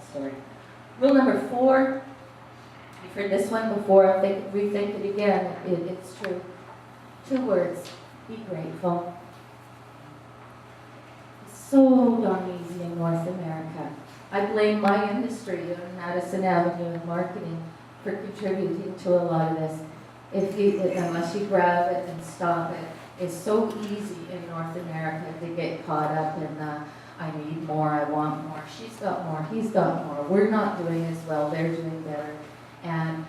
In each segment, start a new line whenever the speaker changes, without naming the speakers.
story. Rule number 4, you've heard this one before, rethink it again, it's true. 2 words, be grateful. It's so darn easy in North America. I blame my industry in Madison Avenue and marketing for contributing to a lot of this. Unless you grab it and stop it, it's so easy in North America to get caught up in I need more, I want more, she's got more, he's got more, we're not doing as well, they're doing better. And,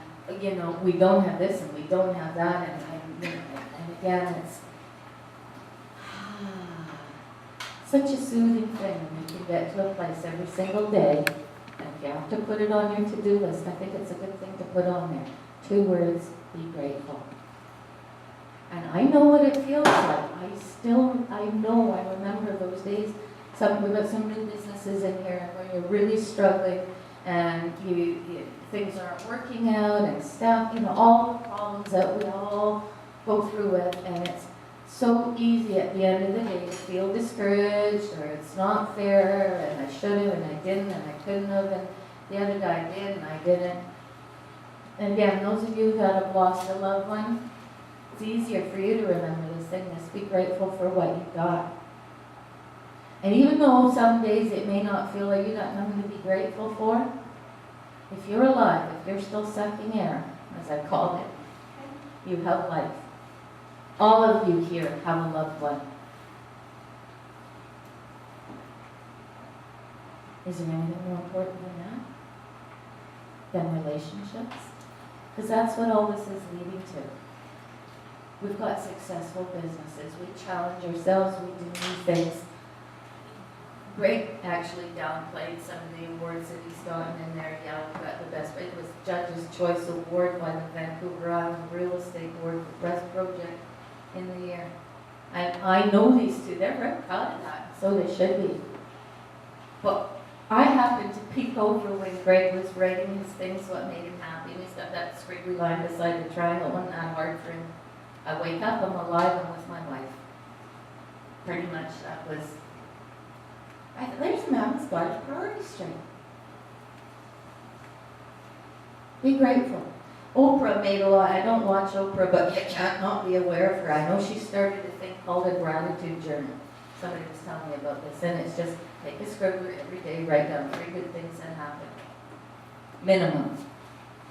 we don't have this and we don't have that, and again, it's such a soothing thing when you can get to a place every single day, and if you have to put it on your to-do list, I think it's a good thing to put on there. 2 words, be grateful. And I know what it feels like. I remember those days. We've got some new businesses in here where you're really struggling and things aren't working out and stuff, all the problems that we all go through with, and it's so easy at the end of the day to feel discouraged, or it's not fair, and I should have, and I didn't, and I couldn't have, and the other guy did, and I didn't. And again, those of you that have lost a loved one, it's easier for you to remember this thing, is be grateful for what you got. And even though some days it may not feel like you got nothing to be grateful for, if you're alive, if you're still sucking air, as I called it, you have life. All of you here have a loved one. Is there anything more important than that? Than relationships? Because that's what all this is leading to. We've got successful businesses. We challenge ourselves. We do new things. Greg actually downplayed some of the awards that he's gotten in there. Yeah, we got the best. It was Judge's Choice Award by the Vancouver Island Real Estate Board for Best Project in the year. And I know these two. They're very proud of that. So they should be. But I happened to peek over when Greg was writing his things, what made him happy. And he's got that squiggly line beside the triangle. It wasn't that hard for him. I wake up, I'm alive, I'm with my wife. Pretty much that was... there's a man who's got his priorities straight. Be grateful. Oprah made a lot. I don't watch Oprah, but you can't not be aware of her. I know she started a thing called a gratitude journal. Somebody was telling me about this, and it's just take a scribbler every day, write down 3 good things that happen. Minimum.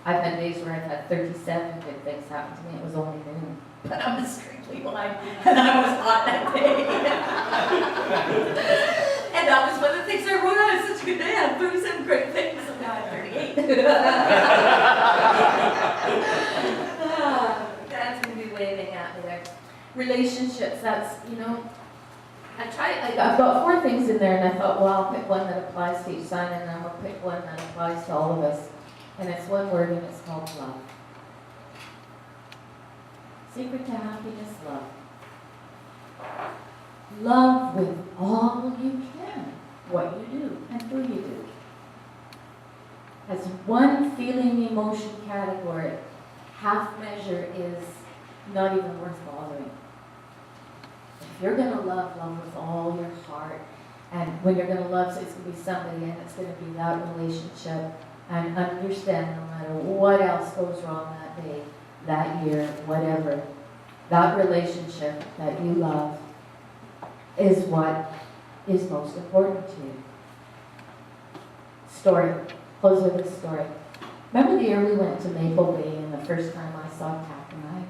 I've had days where I've had 37 good things happen to me. It was only noon. But I'm a strictly blind, and I was hot that day. And that was one of the things I wrote out. It's such a good day. I had 37 great things, and now I have 38. Dad's going to be waving at me there. Relationships, that's, I've got 4 things in there, and I thought, well, I'll pick one that applies to each sign, and then I'll pick one that applies to all of us. And it's one word, and it's called love. Secret to happiness, love. Love with all you can, what you do, and who you do. As one feeling emotion category, half measure is not even worth bothering. If you're going to love with all your heart, and when you're going to love, so it's going to be somebody, and it's going to be that relationship, and understand no matter what else goes wrong that day, that year, whatever, that relationship that you love is what is most important to you. Story. Close with this story. Remember the year we went to Maple Bay and the first time I saw taconite?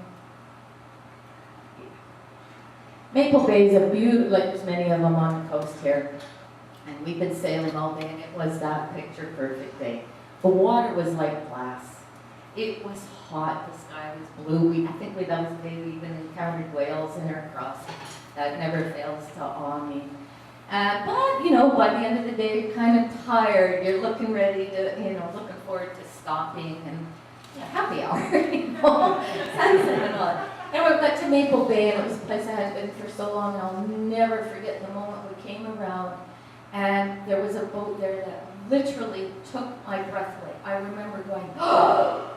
Maple Bay is a beautiful, like there's many of them on the coast here. And we've been sailing all day, and it was that picture perfect day. The water was like glass. It was hot, the sky was blue. I think that was the day we even encountered whales in our crossing. That never fails to awe me. But, by the end of the day, you're kind of tired. You're looking ready to, looking forward to stopping and happy hour, sunset and all. And we got to Maple Bay, and it was a place I had been for so long, and I'll never forget the moment we came around, and there was a boat there that literally took my breath away. I remember going, oh!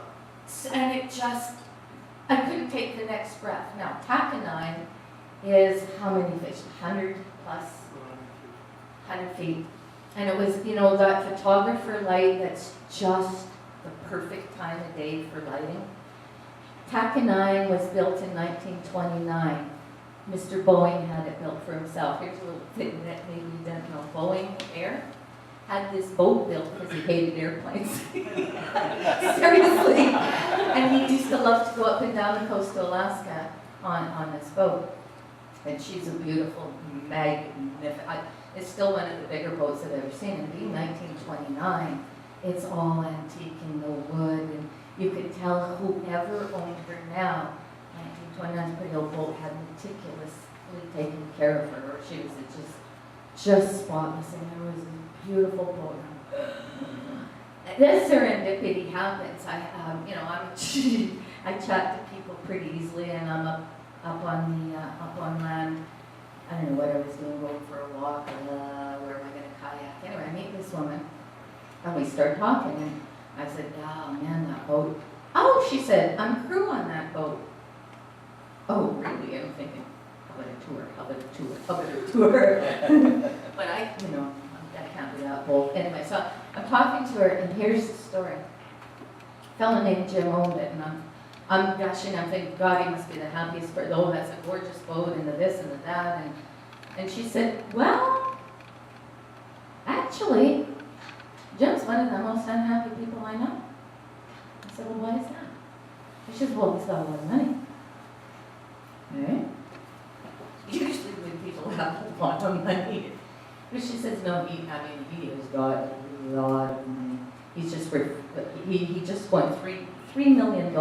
And it just, I couldn't take the next breath. Now, taconite is how many fish? 100 plus? 100 feet. And it was, you know, that photographer light that's just the perfect time of day for lighting. Takanine was built in 1929. Mr. Boeing had it built for himself. Here's a little thing that maybe you don't know. Boeing Air had this boat built because he hated airplanes. Seriously. And he used to love to go up and down the coast of Alaska on this boat. And she's a beautiful, magnificent, it's still one of the bigger boats I've ever seen. And being 1929, it's all antique in the wood. And you could tell whoever owned her now, 1929's pretty old boat, had meticulously taken care of her. Or she was just spotless. And there was a beautiful boat. This serendipity happens. I chat to people pretty easily, and I'm up on land. I don't know what I was doing, going for a walk, or where am I going to kayak? Anyway, I meet this woman, and we start talking, and I said, oh man, that boat. Oh, she said, I'm crew on that boat. Oh, really? I'm thinking, how about a tour? How about a tour? How about a tour? But I can't be that bold. Anyway, so I'm talking to her, and here's the story. A fellow named Jim owned it, and I'm gushing, I'm thinking, God, he must be the happiest person. Oh, that's a gorgeous boat, and the this and the that. And she said, well, actually, Jim's one of the most unhappy people I know. I said, well, why is that? She said, well, he's got a lot of money. Okay. Usually when people have a lot of money. But she says, no, he has got a lot of money. He just won $3 million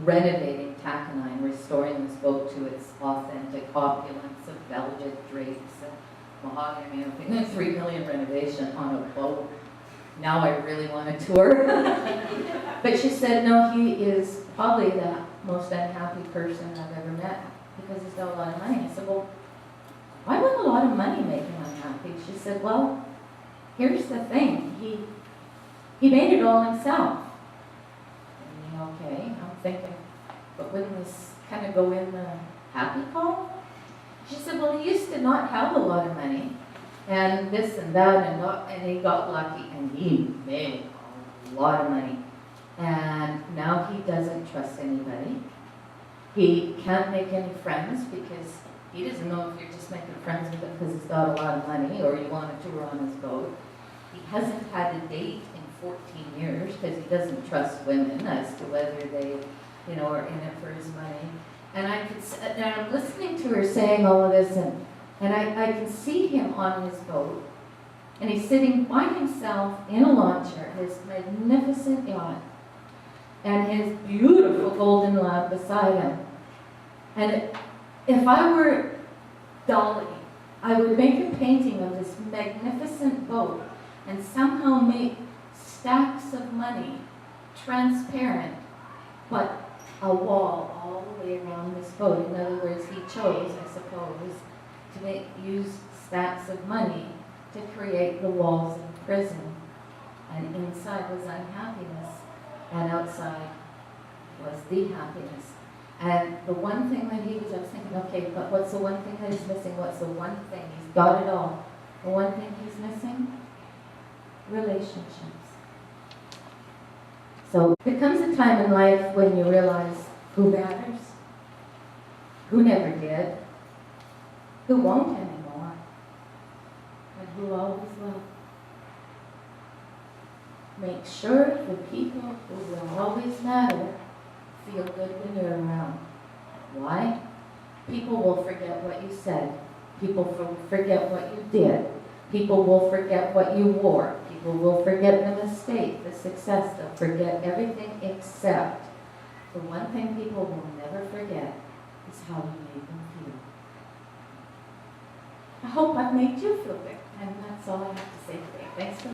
renovating Takanine, restoring this boat to its authentic opulence of velvet drapes and mahogany and everything. $3 million renovation on a boat. Now I really want a tour. But she said, no, he is probably the most unhappy person I've ever met because he's got a lot of money. I said, well, why would a lot of money make him unhappy? She said, well, here's the thing. He made it all himself. Okay, I'm thinking, but wouldn't this kind of go in the happy column? She said, well, he used to not have a lot of money, and this and that, and he got lucky, and he made a lot of money. And now he doesn't trust anybody. He can't make any friends because he doesn't know if you're just making friends with him because he's got a lot of money or you want a tour on his boat. He hasn't had a date in 14 years because he doesn't trust women as to whether they, are in it for his money. And I'm listening to her saying all of this, and I can see him on his boat, and he's sitting by himself in a lawn chair, his magnificent yacht, and his beautiful golden lamp beside him. And if I were Dolly, I would make a painting of this magnificent boat and somehow make stacks of money transparent, but a wall all the way around this boat. In other words, he chose, I suppose, to use stacks of money to create the walls of the prison. And inside was unhappiness, and outside was the happiness. And the one thing that I was thinking, okay, but what's the one thing that he's missing? What's the one thing? He's got it all. The one thing he's missing? Relationships. So there comes a time in life when you realize who matters, who never did, who won't anymore, and who always will. Make sure the people who will always matter feel good when you're around. Why? People will forget what you said. People will forget what you did. People will forget what you wore. People will forget the mistake, the success. They'll forget everything except the one thing people will never forget is how you made them feel. I hope I've made you feel good, and that's all I have to say today. Thanks for